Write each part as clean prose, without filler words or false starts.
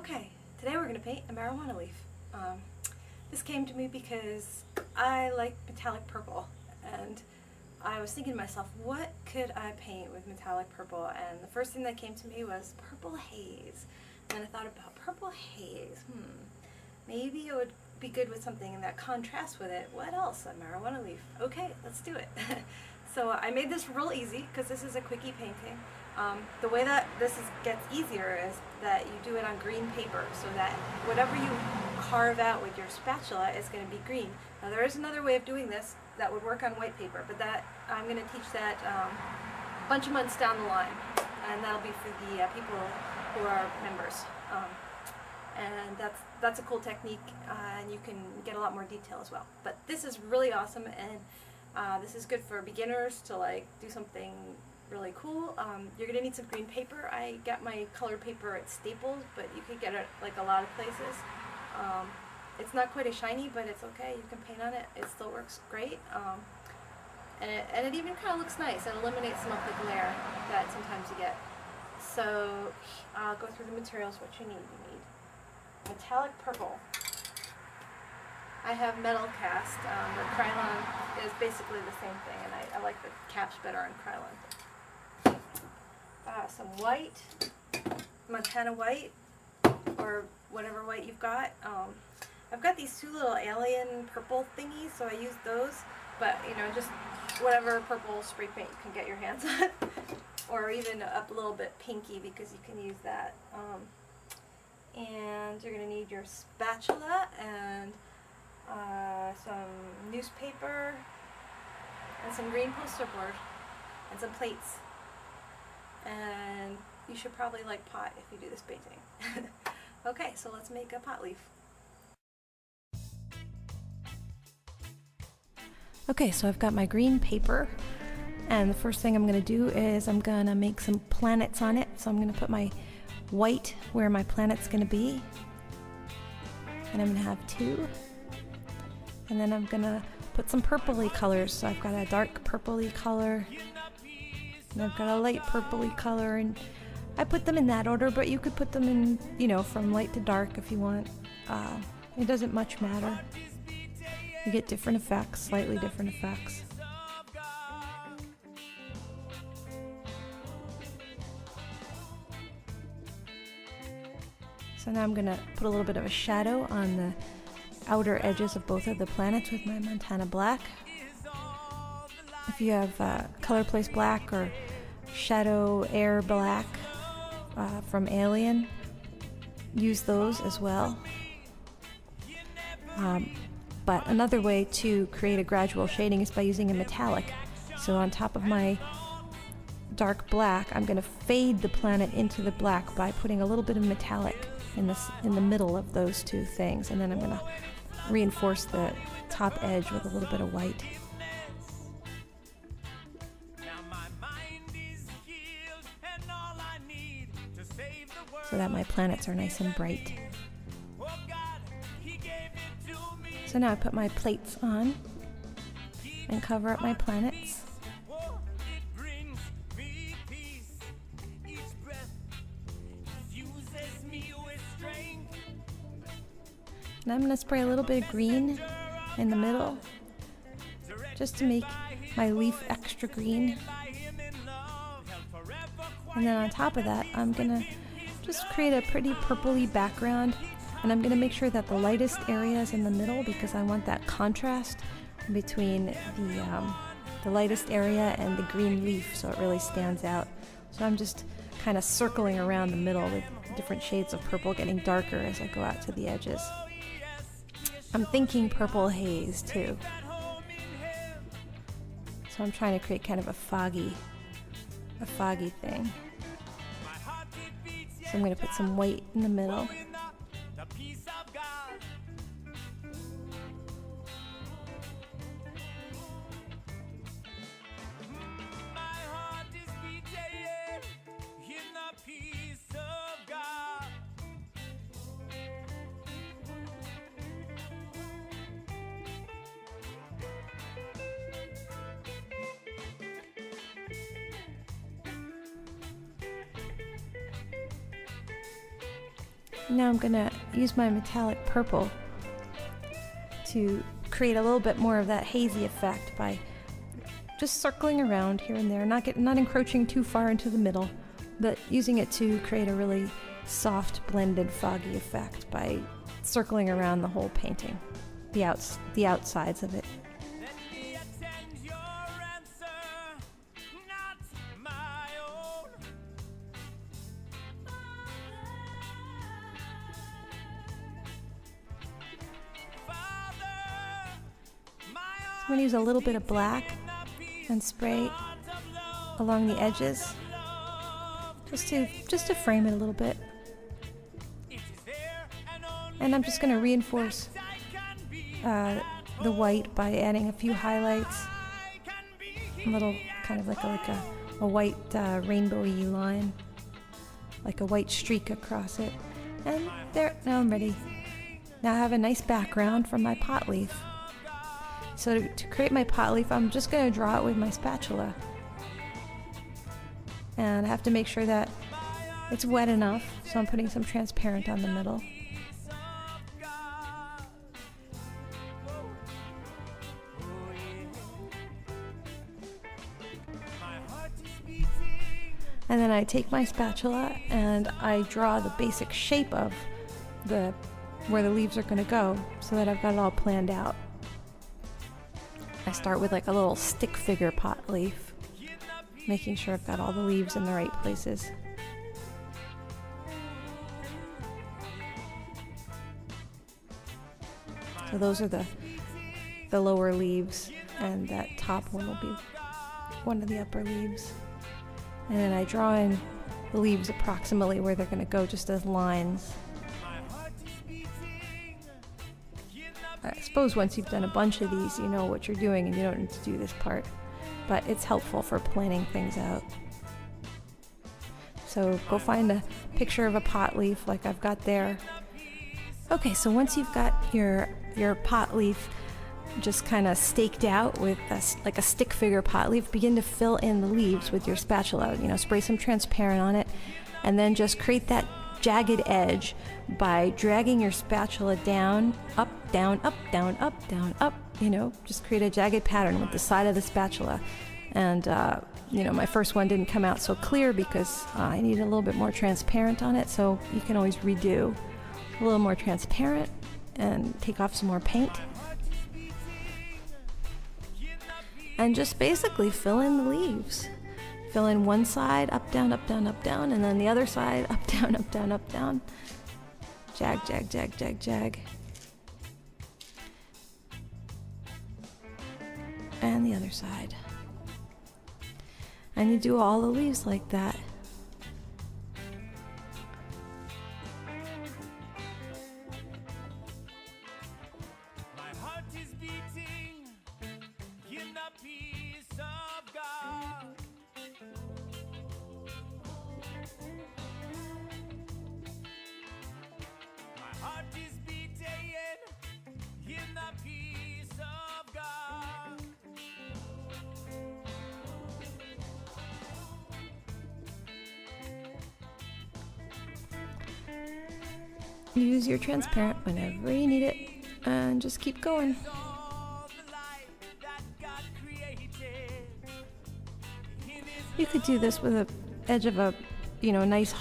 Okay, today we're going to paint a marijuana leaf. This came to me because I like metallic purple, and I was thinking to myself, what could I paint with metallic purple? And the first thing that came to me was purple haze. And I thought about purple haze. Maybe it would be good with something that contrasts with it. What else? A marijuana leaf. Okay, let's do it. So I made this real easy because this is a quickie painting. The way that gets easier is that you do it on green paper, so that whatever you carve out with your spatula is going to be green. Now there is another way of doing this that would work on white paper, but that I'm going to teach that a bunch of months down the line, and that'll be for the people who are members. And that's a cool technique, and you can get a lot more detail as well. But this is really awesome, and this is good for beginners to like do something really cool. You're gonna need some green paper. I got my colored paper at Staples, but you could get it like a lot of places. It's not quite as shiny, but it's okay. You can paint on it. It still works great. And it even kind of looks nice. It eliminates some of the glare that sometimes you get. So I'll go through the materials. What you need. You need metallic purple. I have metal cast, but Krylon is basically the same thing, and I like the caps better on Krylon. Some white, Montana white, or whatever white you've got. I've got these two little alien purple thingies, so I use those, but you know, just whatever purple spray paint you can get your hands on, or even up a little bit pinky, because you can use that. And you're going to need your spatula and some newspaper and some green poster board and some plates. And you should probably like pot if you do this painting. Okay, so let's make a pot leaf. Okay, so I've got my green paper, and the first thing I'm going to do is I'm going to make some planets on it. So I'm going to put my white where my planet's going to be, and I'm going to have two, and then I'm going to put some purpley colors. So I've got a dark purpley color, and I've got a light purpley color, and I put them in that order, but you could put them in, you know, from light to dark if you want. It doesn't much matter. You get different effects, slightly different effects. So now I'm going to put a little bit of a shadow on the outer edges of both of the planets with my Montana black. If you have Color Place black or Shadow Air black from Alien, use those as well. But another way to create a gradual shading is by using a metallic. So on top of my dark black, I'm going to fade the planet into the black by putting a little bit of metallic in the middle of those two things, and then I'm going to reinforce the top edge with a little bit of white. So that my planets are nice and bright. So now I put my plates on and cover up my planets. And I'm going to spray a little bit of green in the middle, just to make my leaf extra green. And then on top of that, I'm going to just create a pretty purpley background, and I'm going to make sure that the lightest area is in the middle, because I want that contrast between the lightest area and the green leaf, so it really stands out. So I'm just kind of circling around the middle with different shades of purple, getting darker as I go out to the edges. I'm thinking purple haze too. So I'm trying to create kind of a foggy thing. So I'm going to put some white in the middle. Now I'm gonna use my metallic purple to create a little bit more of that hazy effect by just circling around here and there, not encroaching too far into the middle, but using it to create a really soft, blended, foggy effect by circling around the whole painting, the outsides of it. I'm going to use a little bit of black and spray along the edges just to frame it a little bit. And I'm just going to reinforce the white by adding a few highlights, a little kind of like a white rainbowy line, like a white streak across it. And there, now I'm ready. Now I have a nice background for my pot leaf. So to create my pot leaf, I'm just going to draw it with my spatula. And I have to make sure that it's wet enough, so I'm putting some transparent on the middle. And then I take my spatula and I draw the basic shape of where the leaves are going to go, so that I've got it all planned out. I start with like a little stick figure pot leaf, making sure I've got all the leaves in the right places. So those are the lower leaves, and that top one will be one of the upper leaves. And then I draw in the leaves approximately where they're going to go, just as lines. I suppose once you've done a bunch of these, you know what you're doing and you don't need to do this part, but it's helpful for planning things out. So go find a picture of a pot leaf like I've got there. Okay, so once you've got your pot leaf just kind of staked out with like a stick figure pot leaf, begin to fill in the leaves with your spatula. Spray some transparent on it, and then just create that jagged edge by dragging your spatula down, up, down, up, down, up, down, up. Just create a jagged pattern with the side of the spatula. And my first one didn't come out so clear because I needed a little bit more transparent on it, so you can always redo a little more transparent and take off some more paint. And just basically fill in the leaves. Fill in one side, up, down, up, down, up, down, and then the other side, up, down, up, down, up, down. Jag, jag, jag, jag, jag. And the other side. And you do all the leaves like that. My heart is beating in the peace of God. My heart is beating in the peace of God. Use your transparent whenever you need it, and just keep going. You could do this with the edge of a, nice,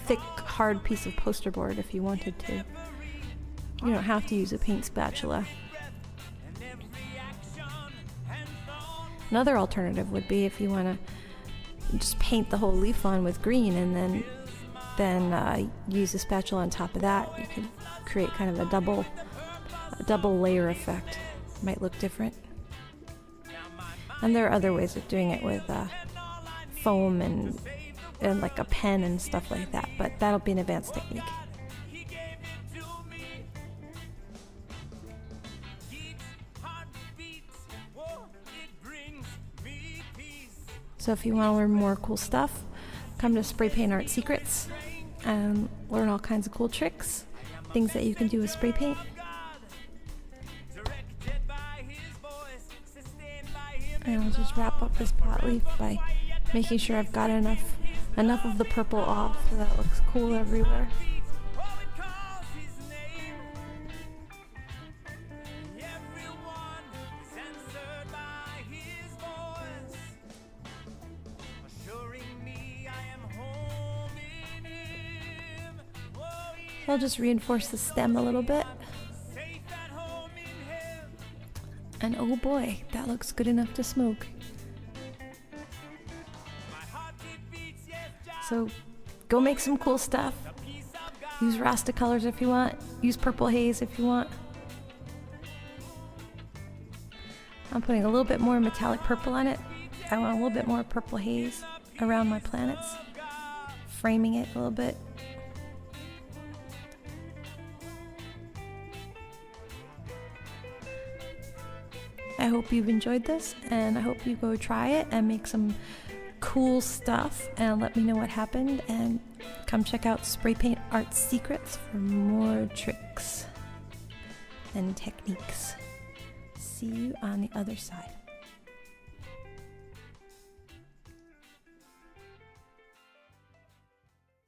thick, hard piece of poster board if you wanted to. You don't have to use a paint spatula. Another alternative would be if you want to just paint the whole leaf on with green and then use a spatula on top of that. You could create kind of a double layer effect. Might look different. And there are other ways of doing it with foam and like a pen and stuff like that, but that'll be an advanced technique. So if you want to learn more cool stuff, come to Spray Paint Art Secrets and learn all kinds of cool tricks, things that you can do with spray paint. And I'll just wrap up this pot leaf by making sure I've got enough of the purple off so that it looks cool everywhere. I'll just reinforce the stem a little bit. safe at home in hell. And oh boy, that looks good enough to smoke. My heart it beats, yes, just So go make some cool stuff. a piece of God. Use Rasta colors if you want. Use purple haze if you want. I'm putting a little bit more metallic purple on it. I want a little bit more purple haze around my planets, framing it a little bit. I hope you've enjoyed this, and I hope you go try it and make some cool stuff and let me know what happened, and come check out Spray Paint Art Secrets for more tricks and techniques. See you on the other side.